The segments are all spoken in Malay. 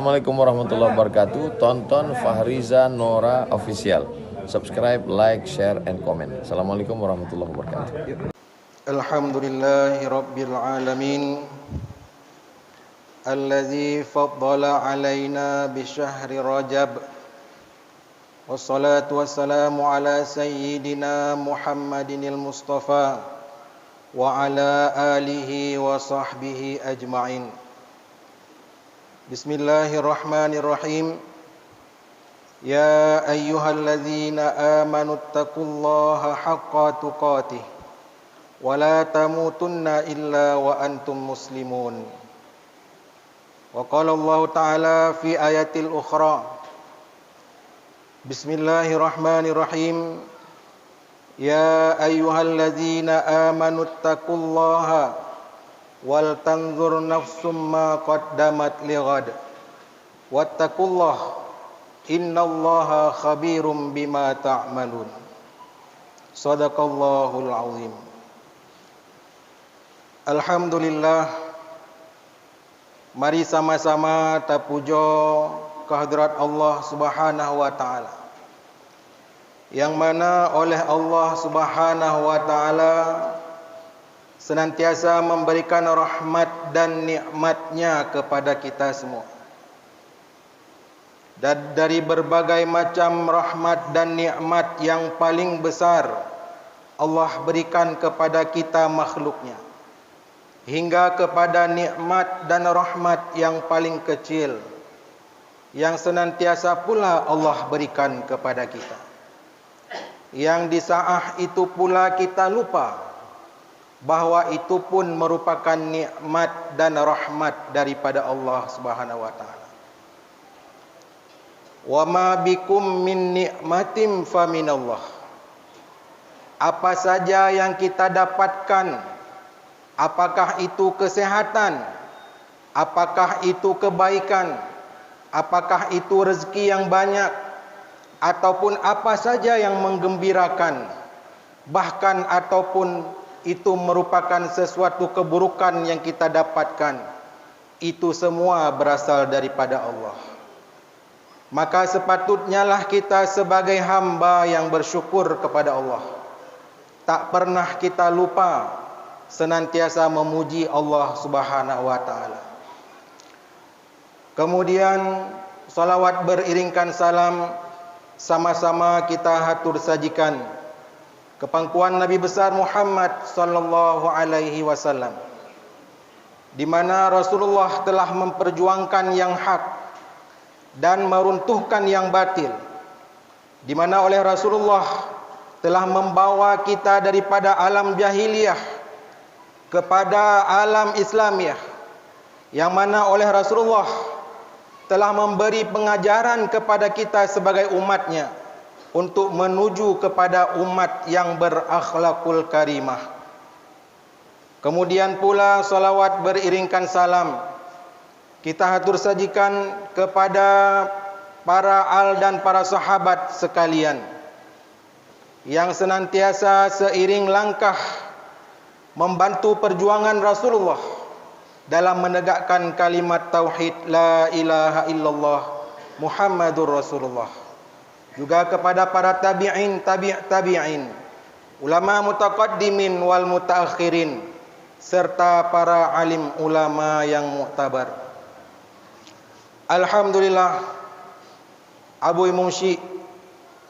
Assalamualaikum warahmatullahi wabarakatuh. Tonton Fahriza Nora Official. Subscribe, like, share, and comment. Assalamualaikum warahmatullahi wabarakatuh. Alhamdulillahi Rabbil Alamin, Alladzi faddala alaina bisyahri Rajab. Wassalatu wassalamu ala sayyidina Muhammadinil Mustafa wa ala alihi wa sahbihi ajma'in. Bismillahirrahmanirrahim. Ya ayyuhalladzina amanu taqullaha haqqa tuqatih wa la tamutunna illa wa antum muslimun. Wa qala Allah Ta'ala fi ayatil ukhra. Bismillahirrahmanirrahim. Ya ayyuhalladzina amanu taqullaha wal tanzur nafsum ma qaddamat lighad wattaqullah innallaha khabirum bima ta'malun. Shadaqallahul azim. Alhamdulillah, mari sama-sama tapujo kehadrat Allah Subhanahu wa taala, yang mana oleh Allah Subhanahu wa taala senantiasa memberikan rahmat dan nikmat-Nya kepada kita semua. Dan dari berbagai macam rahmat dan nikmat yang paling besar Allah berikan kepada kita makhluknya, hingga kepada nikmat dan rahmat yang paling kecil yang senantiasa pula Allah berikan kepada kita, yang di saat itu pula kita lupa bahwa itu pun merupakan nikmat dan rahmat daripada Allah Subhanahu wa taala. Wa ma bikum min nikmatin fa minallah. Apa saja yang kita dapatkan, apakah itu kesehatan, apakah itu kebaikan, apakah itu rezeki yang banyak, ataupun apa saja yang menggembirakan, bahkan ataupun itu merupakan sesuatu keburukan yang kita dapatkan, itu semua berasal daripada Allah. Maka sepatutnya lah kita sebagai hamba yang bersyukur kepada Allah, tak pernah kita lupa senantiasa memuji Allah Subhanahu wa taala. Kemudian salawat beriringkan salam sama-sama kita hatur sajikan kepangkuan Nabi besar Muhammad sallallahu alaihi wasallam, di mana Rasulullah telah memperjuangkan yang hak dan meruntuhkan yang batil, di mana oleh Rasulullah telah membawa kita daripada alam jahiliyah kepada alam Islamiyah, yang mana oleh Rasulullah telah memberi pengajaran kepada kita sebagai umatnya untuk menuju kepada umat yang berakhlakul karimah. Kemudian pula salawat beriringkan salam kita hatur sajikan kepada para al dan para sahabat sekalian, yang senantiasa seiring langkah membantu perjuangan Rasulullah dalam menegakkan kalimat tauhid la ilaha illallah Muhammadur Rasulullah. Juga kepada para tabi'in, tabi'in, ulama mutaqaddimin wal mutaakhirin, serta para alim ulama yang muktabar. Alhamdulillah, Abu Imam Syekh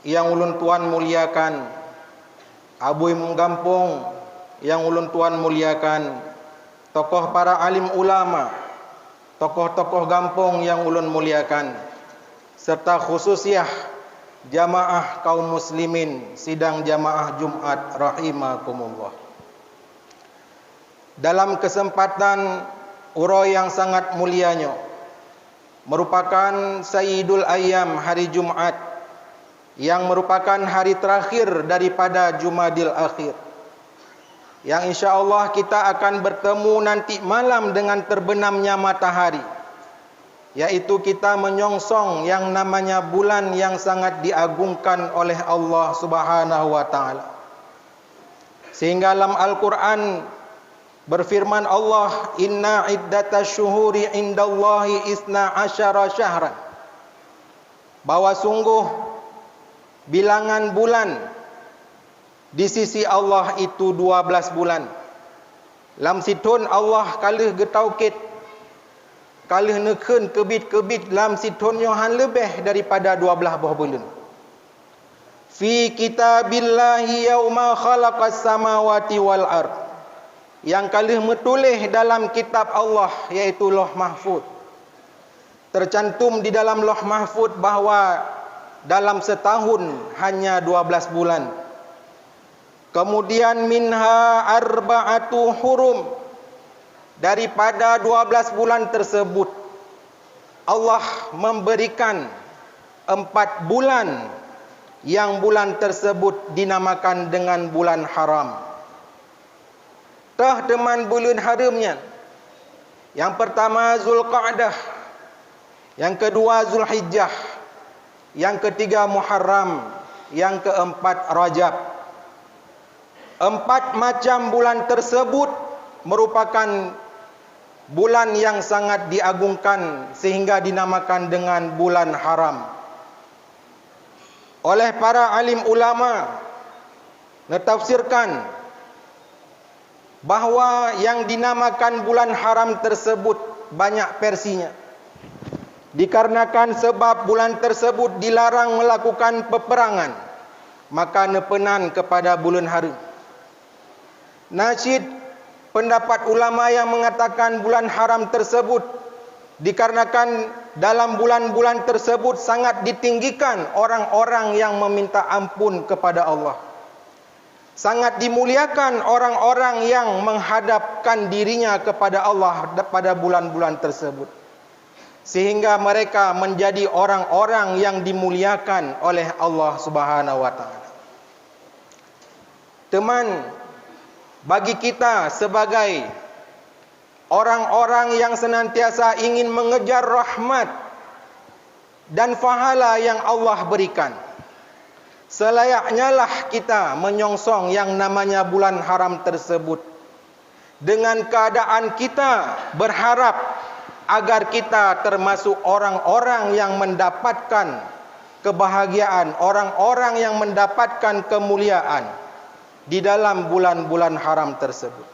yang ulun tuan muliakan, Abu Imam Gampung yang ulun tuan muliakan, tokoh para alim ulama, tokoh-tokoh Gampung yang ulun muliakan, serta khususiyah jamaah kaum muslimin sidang jamaah Jumat rahimakumullah. Dalam kesempatan uroi yang sangat mulianya, merupakan Sayyidul Ayyam, hari Jumat, yang merupakan hari terakhir daripada Jumadil Akhir, yang insya-Allah kita akan bertemu nanti malam dengan terbenamnya matahari, yaitu kita menyongsong yang namanya bulan yang sangat diagungkan oleh Allah Subhanahu wa taala. Sehingga dalam Al-Qur'an Berfirman Allah, inna iddatash syuhuri indallahi isna asyara syahran. Bahwa sungguh bilangan bulan di sisi Allah itu 12 bulan. Lam situn Allah kalih getaukit, kalih nekeun kebit-kebit lam situn yohan lebih daripada 12 bulan. Fi kitabillahi yauma khalaqas samawati wal ard. Yang kalih metulis dalam kitab Allah, yaitu Lauh Mahfuz. Tercantum di dalam Lauh Mahfuz bahawa dalam setahun hanya 12 bulan. Kemudian minha arba'atu hurum. Daripada 12 bulan tersebut, Allah memberikan 4 bulan yang bulan tersebut dinamakan dengan bulan haram. Tah teman bulan haramnya. Yang pertama Zulqa'dah, yang kedua Zulhijjah, yang ketiga Muharram, yang keempat Rajab. 4 macam bulan tersebut merupakan bulan yang sangat diagungkan sehingga dinamakan dengan bulan haram. Oleh para alim ulama netafsirkan bahawa yang dinamakan bulan haram tersebut banyak versinya. Dikarenakan sebab bulan tersebut dilarang melakukan peperangan, maka nepenan kepada bulan haram. Nasyid pendapat ulama yang mengatakan bulan haram tersebut dikarenakan dalam bulan-bulan tersebut sangat ditinggikan orang-orang yang meminta ampun kepada Allah. Sangat dimuliakan orang-orang yang menghadapkan dirinya kepada Allah pada bulan-bulan tersebut. Sehingga mereka menjadi orang-orang yang dimuliakan oleh Allah Subhanahu wa taala. Teman, bagi kita sebagai orang-orang yang senantiasa ingin mengejar rahmat dan pahala yang Allah berikan, selayaknya lah kita menyongsong yang namanya bulan haram tersebut dengan keadaan kita berharap agar kita termasuk orang-orang yang mendapatkan kebahagiaan, orang-orang yang mendapatkan kemuliaan di dalam bulan-bulan haram tersebut.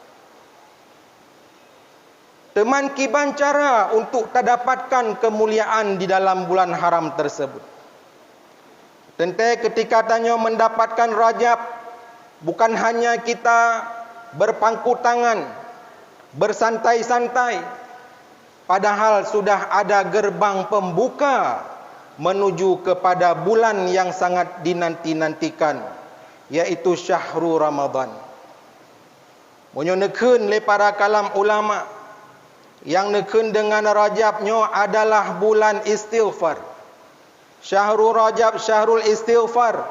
Teman, kiban cara untuk terdapatkan kemuliaan di dalam bulan haram tersebut. Tentu ketika tanya mendapatkan Rajab, bukan hanya kita berpangku tangan, bersantai-santai, padahal sudah ada gerbang pembuka menuju kepada bulan yang sangat dinanti-nantikan, yaitu Syahrul Ramadan. Menyonekeun le para kalam ulama yang nekeun dengan Rajabnya adalah bulan istighfar. Syahrul Rajab Syahrul Istighfar.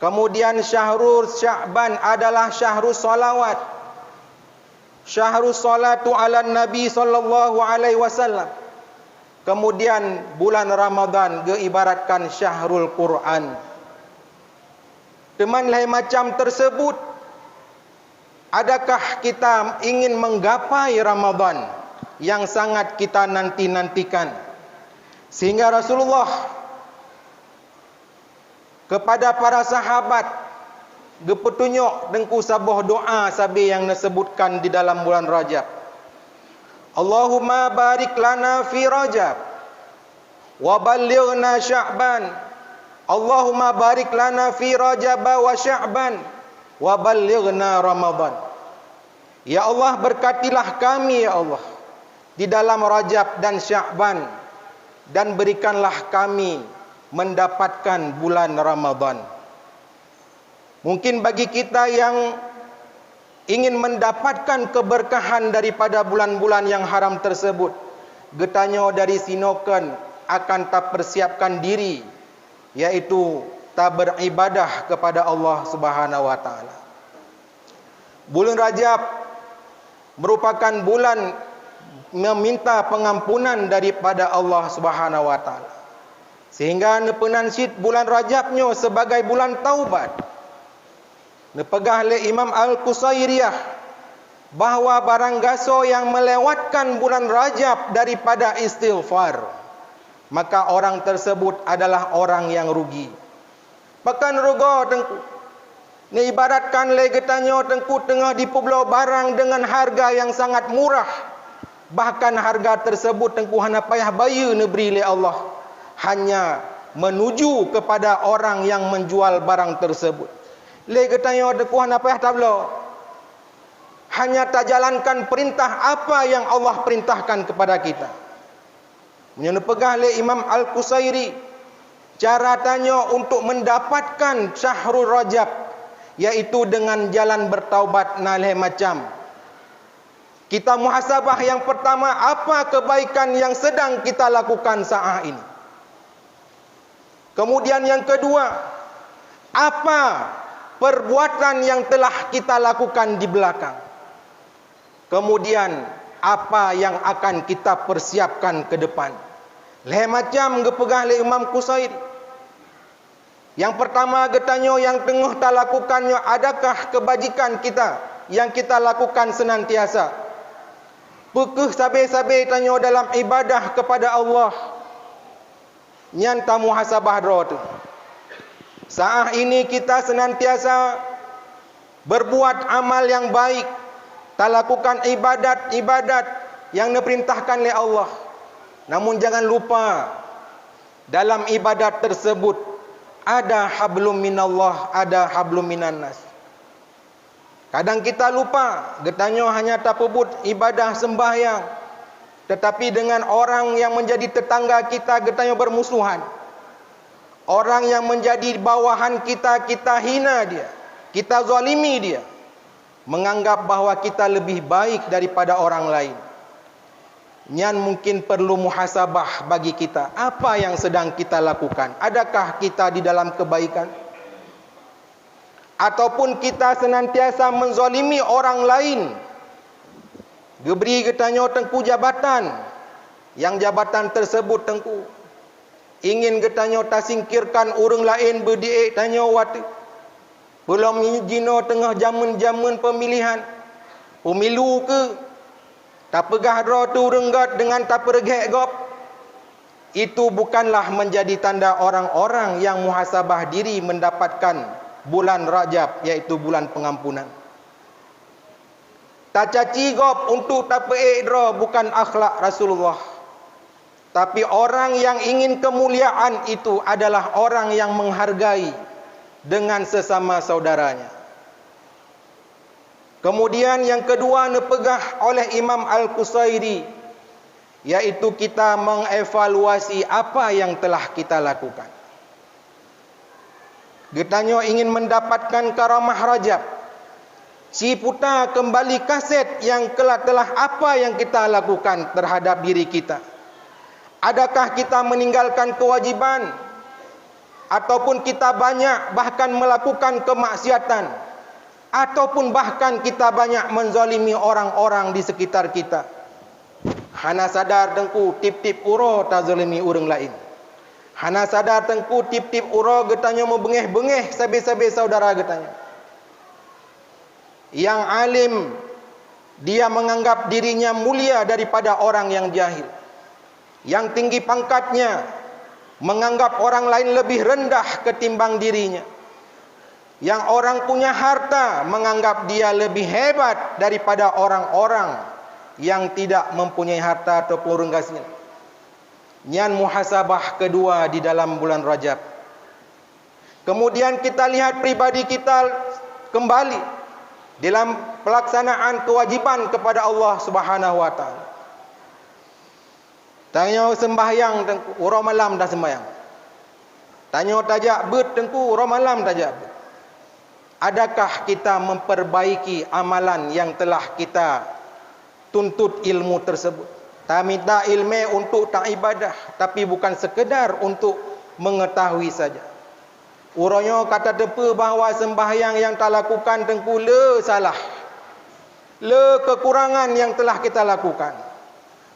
Kemudian Syahrul Sya'ban adalah Syahrul Salawat. Syahrul Salatu ala Nabi sallallahu alaihi wasallam. Kemudian bulan Ramadan diibaratkan Syahrul Quran. Teman, lain macam tersebut, adakah kita ingin menggapai Ramadan yang sangat kita nanti-nantikan? Sehingga Rasulullah kepada para sahabat gepetunjuk dengku sabuh doa sabi yang disebutkan di dalam bulan Rajab. Allahumma barik lana fi Rajab wa ballighna Sya'ban. Allahumma barik lana fi Rajab wa Sya'ban wa ballighna Ramadan. Ya Allah, berkatilah kami ya Allah di dalam Rajab dan Sya'ban, dan berikanlah kami mendapatkan bulan Ramadan. Mungkin bagi kita yang ingin mendapatkan keberkahan daripada bulan-bulan yang haram tersebut, getanya dari sinoken akan tak persiapkan diri, yaitu tak beribadah kepada Allah Subhanahu wa taala. Bulan Rajab merupakan bulan meminta pengampunan daripada Allah Subhanahu wa taala. Sehingga nepenan syid bulan Rajabnya sebagai bulan taubat. Nepegah le Imam Al-Qusairiyah bahawa barang gaso yang melewatkan bulan Rajab daripada istighfar, maka orang tersebut adalah orang yang rugi. Bahkan rugo tengku. Ni ibaratkan legetanyo tengku tengah dipulau barang dengan harga yang sangat murah. Bahkan harga tersebut tengku hana payah bayar neberi oleh Allah. Hanya menuju kepada orang yang menjual barang tersebut. Legetanyo tengku hana payah tablo. Hanya tak jalankan perintah apa yang Allah perintahkan kepada kita. Menyana pegah oleh Imam Al-Qusairi, cara tanya untuk mendapatkan Syahrul Rajab, yaitu dengan jalan bertaubat nalih macam. Kita muhasabah yang pertama, apa kebaikan yang sedang kita lakukan saat ini. Kemudian yang kedua, apa perbuatan yang telah kita lakukan di belakang. Kemudian apa yang akan kita persiapkan ke depan. Leh macam gepegah le Imam Qusairi. Yang pertama getanyo yang tengah tak lakukannya, adakah kebajikan kita yang kita lakukan senantiasa? Pekeh sabe-sabe tanyo dalam ibadah kepada Allah. Nyan tamu hasabah dro tu. Saat ini kita senantiasa berbuat amal yang baik, tak lakukan ibadat-ibadat yang diperintahkan oleh Allah. Namun jangan lupa, dalam ibadat tersebut ada hablum minallah, ada hablum minan nas. Kadang kita lupa, getanyo hanya tak pebut ibadah sembahyang, tetapi dengan orang yang menjadi tetangga kita, getanyo bermusuhan. Orang yang menjadi bawahan kita, kita hina dia, kita zalimi dia, menganggap bahawa kita lebih baik daripada orang lain. Nyan mungkin perlu muhasabah bagi kita. Apa yang sedang kita lakukan? Adakah kita di dalam kebaikan? Ataupun kita senantiasa menzalimi orang lain? Geberi getanyo tengku jabatan, yang jabatan tersebut tengku ingin getanyo tak singkirkan orang lain berdiik tanyo watu. Belum jino tengah zaman-zaman pemilihan, pemilu ke, tak pegah dro tu renggat dengan tak pergek gop. Itu bukanlah menjadi tanda orang-orang yang muhasabah diri mendapatkan bulan Rajab, yaitu bulan pengampunan. Tak caci gop untuk tak peik dro bukan akhlak Rasulullah. Tapi orang yang ingin kemuliaan itu adalah orang yang menghargai dengan sesama saudaranya. Kemudian yang kedua dipegah oleh Imam Al-Qusairi, yaitu kita mengevaluasi apa yang telah kita lakukan. Getanyo ingin mendapatkan karamah Rajab, si putar kembali kaset yang telah apa yang kita lakukan terhadap diri kita. Adakah kita meninggalkan kewajiban, ataupun kita banyak bahkan melakukan kemaksiatan, ataupun bahkan kita banyak menzalimi orang-orang di sekitar kita. Hana sadar tengku tip-tip uro tak zalimi orang lain. Hana sadar tengku tip-tip uro getanyo membengeh-bengeh sabe-sabe saudara getanyo. Yang alim, dia menganggap dirinya mulia daripada orang yang jahil. Yang tinggi pangkatnya menganggap orang lain lebih rendah ketimbang dirinya. Yang orang punya harta menganggap dia lebih hebat daripada orang-orang yang tidak mempunyai harta ataupun renggasnya. Nyan muhasabah kedua di dalam bulan Rajab. Kemudian kita lihat pribadi kita kembali dalam pelaksanaan kewajiban kepada Allah Subhanahu wa taala. Tanya sembahyang tengku, orang malam dah sembahyang. Tanya tajak bet tengku, orang malam tajak bet. Adakah kita memperbaiki amalan yang telah kita tuntut ilmu tersebut? Tak minta ilmu untuk tak ibadah, tapi bukan sekedar untuk mengetahui saja. Urangnya kata depa bahawa sembahyang yang tak lakukan tengku le salah. Le kekurangan yang telah kita lakukan.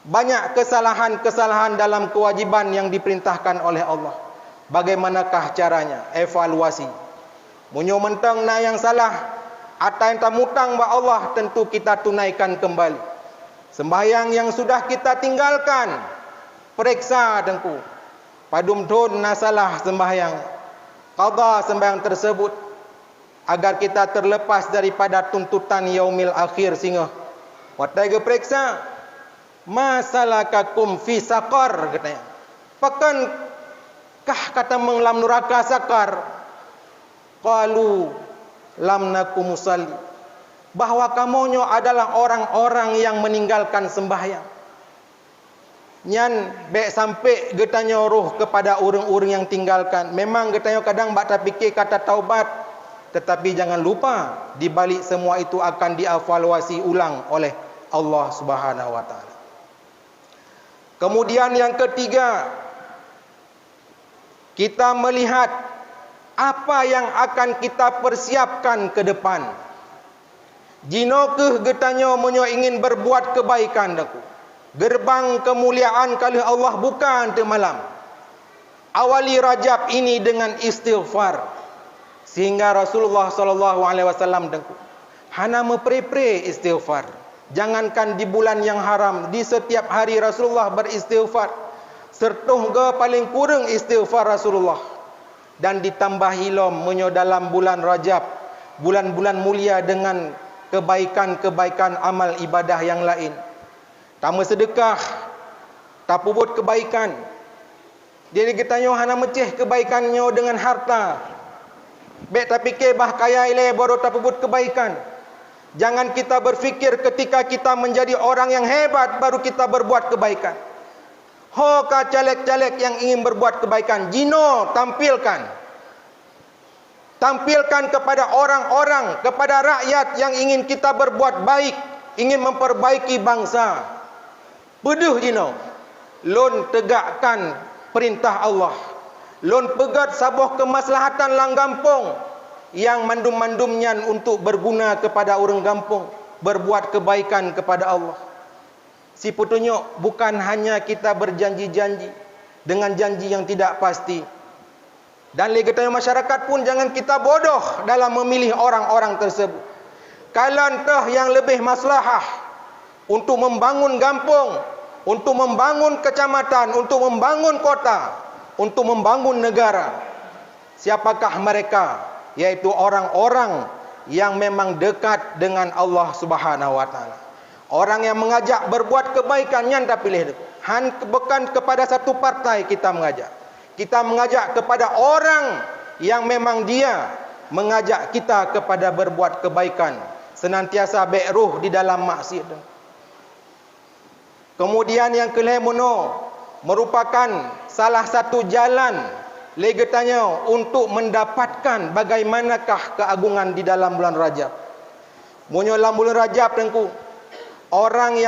Banyak kesalahan-kesalahan dalam kewajiban yang diperintahkan oleh Allah. Bagaimanakah caranya? Evaluasi. Munyo mentang na yang salah, atau yang tamutang ba Allah tentu kita tunaikan kembali. Sembahyang yang sudah kita tinggalkan, periksa tengku. Padum dun nasalah sembahyang, qada sembahyang tersebut, agar kita terlepas daripada tuntutan yaumil akhir singa. Watai ke periksa, masalakakum fi saqar katanya. Pakankah kata menglam neraka sakar? Qalu lam nakum musalli. Bahwa kamonyo adalah orang-orang yang meninggalkan sembahyang. Nyan be sampai getanyo roh kepada orang-orang yang tinggalkan. Memang getanyo kadang bak fikir kata taubat, tetapi jangan lupa di balik semua itu akan dievaluasi ulang oleh Allah Subhanahu wa taala. Kemudian yang ketiga, kita melihat apa yang akan kita persiapkan ke depan. Jinokeh getanyo menyo ingin berbuat kebaikan daku. Gerbang kemuliaan kali Allah bukan te malam. Awali Rajab ini dengan istighfar. Sehingga Rasulullah sallallahu alaihi wasallam daku hana mepre-pre istighfar. Jangankan di bulan yang haram, di setiap hari Rasulullah beristighfar. Sertuh ke paling kurang istighfar Rasulullah. Dan ditambah hilom menyo dalam bulan Rajab, bulan-bulan mulia dengan kebaikan-kebaikan amal ibadah yang lain. Tama sedekah, tapubut kebaikan. Jadi kita nyo hana meceh kebaikannya dengan harta. Bek tak fikir bah kaya ile baru tapubut kebaikan. Jangan kita berfikir ketika kita menjadi orang yang hebat baru kita berbuat kebaikan. Ho ka caleg-caleg yang ingin berbuat kebaikan, jino tampilkan. Tampilkan kepada orang-orang, kepada rakyat yang ingin kita berbuat baik, ingin memperbaiki bangsa. Peduh jino. Lon tegakkan perintah Allah. Lon pegat sabuh kemaslahatan lang gampung yang mandum-mandumnya untuk berguna kepada orang gampung, berbuat kebaikan kepada Allah. Si putunya bukan hanya kita berjanji-janji dengan janji yang tidak pasti. Dan legatnya masyarakat pun jangan kita bodoh dalam memilih orang-orang tersebut. Kalau entah yang lebih maslahah untuk membangun kampung, untuk membangun kecamatan, untuk membangun kota, untuk membangun negara. Siapakah mereka? Yaitu orang-orang yang memang dekat dengan Allah Subhanahu wa taala. Orang yang mengajak berbuat kebaikan yang tak pilih. Bukan kepada satu partai kita mengajak. Kita mengajak kepada orang yang memang dia mengajak kita kepada berbuat kebaikan. Senantiasa beruh di dalam maksiat. Kemudian yang kelemono merupakan salah satu jalan legetanya untuk mendapatkan bagaimanakah keagungan di dalam bulan Rajab. Munyo dalam bulan Rajab tengku, orang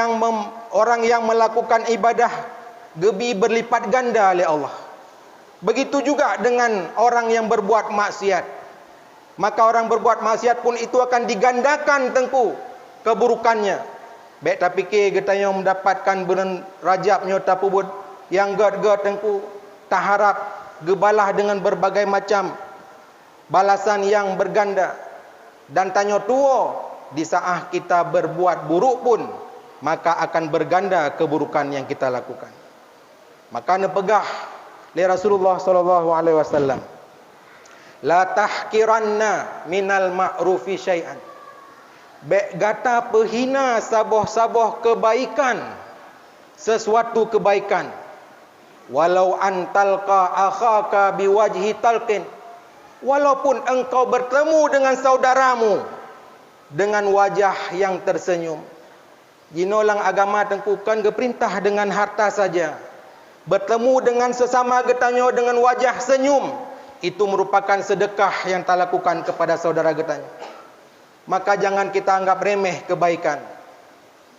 yang melakukan ibadah gebi berlipat ganda oleh Allah. Begitu juga dengan orang yang berbuat maksiat. Maka orang berbuat maksiat pun itu akan digandakan tengku keburukannya. Baik tak fikir getanya mendapatkan bulan Rajabnya tapubut yang god-god tengku, tak harap gebalah dengan berbagai macam balasan yang berganda. Dan tanya tua, di saat kita berbuat buruk pun maka akan berganda keburukan yang kita lakukan. Maka nepegah li Rasulullah sallallahu alaihi wasallam, la tahqiranna minal ma'rufi syai'an. Bek gata pehina saboh-saboh kebaikan, sesuatu kebaikan. Walau antalqa akhaka biwajhi talqin, walaupun engkau bertemu dengan saudaramu dengan wajah yang tersenyum. Jinolang agama tengkukan keperintah dengan harta saja. Bertemu dengan sesama getanyo dengan wajah senyum, itu merupakan sedekah yang tak lakukan kepada saudara getanyo. Maka jangan kita anggap remeh kebaikan.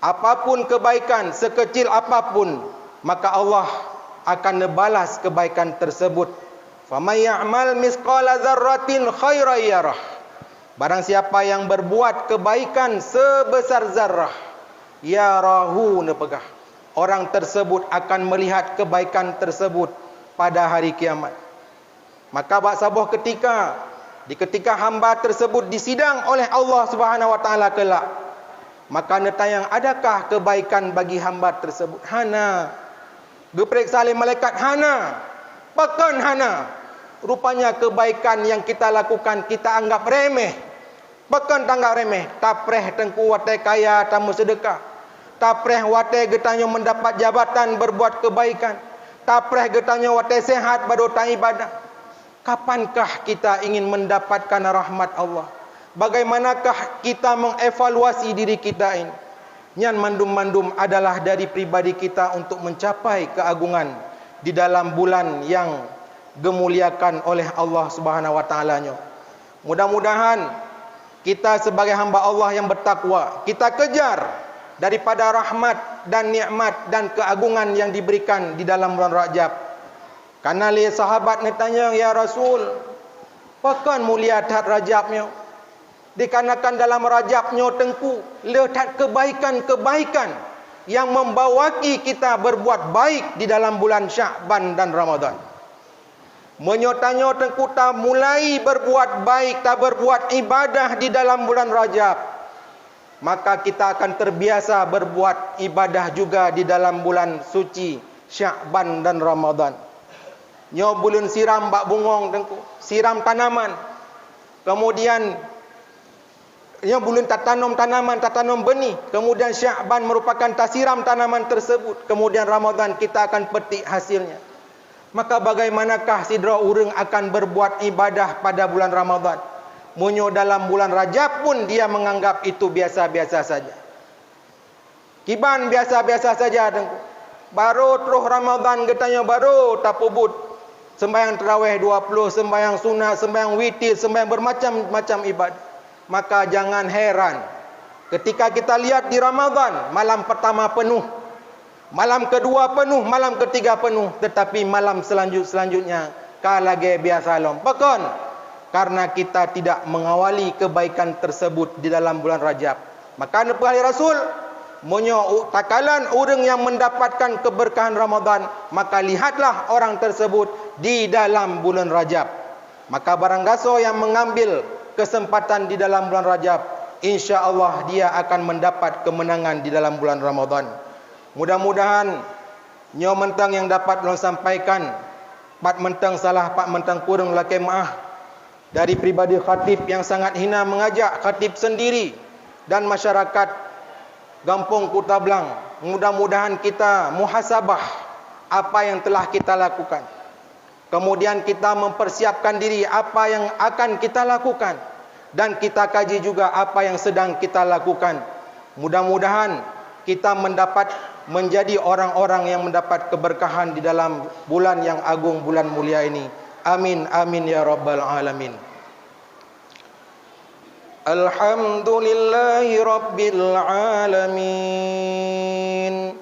Apapun kebaikan, sekecil apapun, maka Allah akan membalas kebaikan tersebut. Faman ya'mal misqala dzarratin khairan yarah. Barang siapa yang berbuat kebaikan sebesar zarrah, yarahu nepegah, orang tersebut akan melihat kebaikan tersebut pada hari kiamat. Maka bak sabuh ketika di ketika hamba tersebut disidang oleh Allah Subhanahu wa taala kelak, maka netayang adakah kebaikan bagi hamba tersebut? Hana. Geperiksa oleh malaikat, hana. Pekan hana. Rupanya kebaikan yang kita lakukan kita anggap remeh. Pekan tanggap remeh. Tapreh tengku watai kaya tamu sedekah. Tapreh watai getanyo mendapat jabatan berbuat kebaikan. Tapreh getanyo watai sehat badota ibadah. Kapankah kita ingin mendapatkan rahmat Allah? Bagaimanakah kita mengevaluasi diri kita ini? Nyan mandum-mandum adalah dari pribadi kita untuk mencapai keagungan di dalam bulan yang dimuliakan oleh Allah Subhanahu wa taala-Nya. Mudah-mudahan kita sebagai hamba Allah yang bertakwa, kita kejar daripada rahmat dan nikmat dan keagungan yang diberikan di dalam bulan Rajab. Karena li sahabat ni tanya, ya Rasul, pakan mulia tat Rajabnya? Dikarenakan dalam Rajabnya tengku letak kebaikan-kebaikan yang membawaki kita berbuat baik di dalam bulan Sya'ban dan Ramadan. Menyotanya tengku tak mulai berbuat baik, tak berbuat ibadah di dalam bulan Rajab, maka kita akan terbiasa berbuat ibadah juga di dalam bulan suci Sya'ban dan Ramadan. Nyo bulan siram bak bungong tengku, siram tanaman. Kemudian nyo bulan tak tanam tanaman, tak tanam benih. Kemudian Sya'ban merupakan tak siram tanaman tersebut. Kemudian Ramadan kita akan petik hasilnya. Maka bagaimanakah sidra urang akan berbuat ibadah pada bulan Ramadan? Munyo dalam bulan Rajab pun dia menganggap itu biasa-biasa saja. Kiban biasa-biasa saja tengku. Baru terus Ramadan getanya baru tak pubut. Sembahyang tarawih 20, sembahyang sunat, sembahyang witir, sembahyang bermacam-macam ibadah. Maka jangan heran ketika kita lihat di Ramadan, malam pertama penuh, malam kedua penuh, malam ketiga penuh, tetapi malam selanjutnya kalage biasa lom. Pekan karena kita tidak mengawali kebaikan tersebut di dalam bulan Rajab. Maka nepali Rasul monyo takalan orang yang mendapatkan keberkahan Ramadan, maka lihatlah orang tersebut di dalam bulan Rajab. Maka barang gaso yang mengambil kesempatan di dalam bulan Rajab, insya-Allah dia akan mendapat kemenangan di dalam bulan Ramadan. Mudah-mudahan nyo mentang yang dapat ulun sampaikan, pat mentang salah, pat mentang kurang lakai maaf dari pribadi khatib yang sangat hina mengajak khatib sendiri dan masyarakat Gampung Kutablang. Mudah-mudahan kita muhasabah apa yang telah kita lakukan. Kemudian kita mempersiapkan diri apa yang akan kita lakukan. Dan kita kaji juga apa yang sedang kita lakukan. Mudah-mudahan kita menjadi orang-orang yang mendapat keberkahan di dalam bulan yang agung, bulan mulia ini. Amin, amin ya rabbal alamin. Alhamdulillahi rabbil alamin.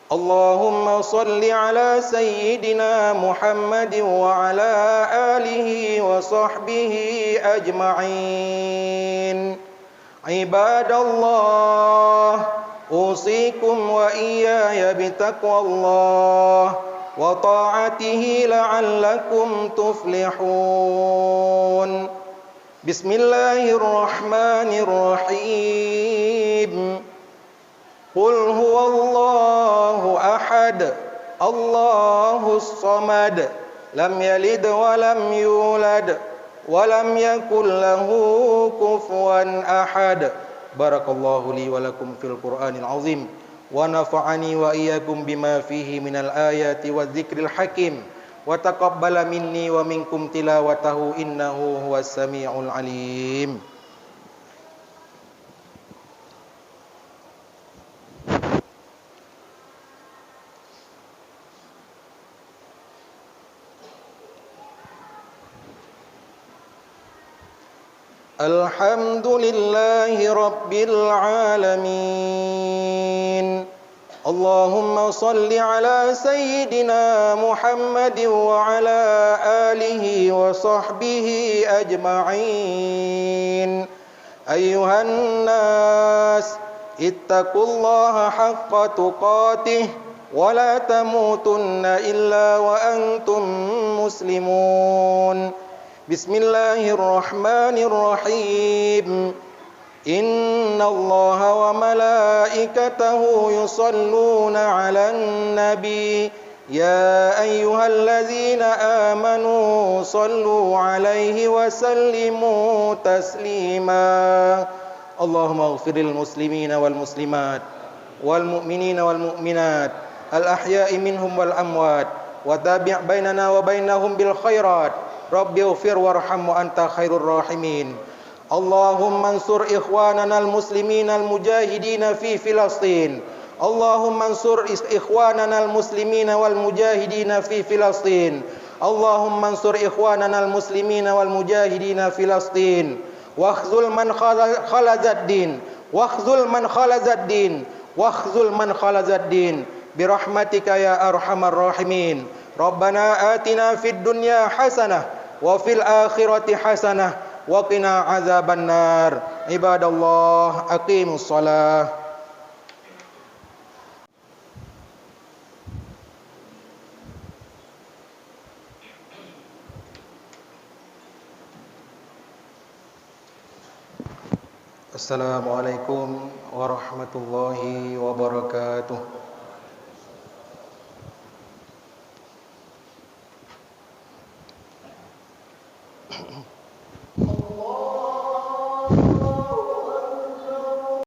Allahumma salli ala sayyidina Muhammadin wa ala alihi wa sahbihi ajma'in. Ibadallah, usikum wa iyaya bitaqwallah wa ta'atihi la'allakum tuflihun. Bismillahirrahmanirrahim. Qul huwallahu ahad, Allahus samad, lam yalid wa lam yulad, wa lam yakul lahu kufuwan ahad. Barakallahu li wa lakum fil Qur'anil azim, wa nafa'ani wa iyyakum bima fihi minal ayati wa dzikril hakim, wa taqabbala minni wa minkum tilawatahu innahu huwas samiul alim. Alhamdulillahi rabbil alamin. Allahumma salli ala sayyidina Muhammadin wa ala alihi wa sahbihi ajma'in. Ayyuhan nas, ittaqullaha haqqa tuqatih wa la tamutunna illa wa antum muslimun. Bismillahirrahmanirrahim. Innallaha wa malaikatahu yusalluna 'alan nabi. Ya ayyuhalladzina amanu sallu 'alaihi wa sallimu taslima. Allahumma ighfirlil muslimina wal muslimat wal mu'minina wal mu'minat al ahya'i minhum wal amwat wa tabi' bainana wa bainahum bil khairat. Rabbi ighfir warham wa anta khairur rahimin. Allahumma ansur ikhwanana al muslimina al mujahidina fi Filastin. Allahumma ansur ikhwanana al muslimina wal mujahidina fi Filastin. Allahumma ansur ikhwanana al muslimina wal mujahidina fi Filastin. Wakhzul man khalazad din. Wakhzul man khalazad din. Wakhzul man khalazad din. Birahmatika ya arhamar rahimin. Rabbana atina fid dunya hasanah wa fil akhirati hasanah wa qina azaban nar. Ibadallah, aqimus shalah. Assalamualaikum warahmatullahi wabarakatuh.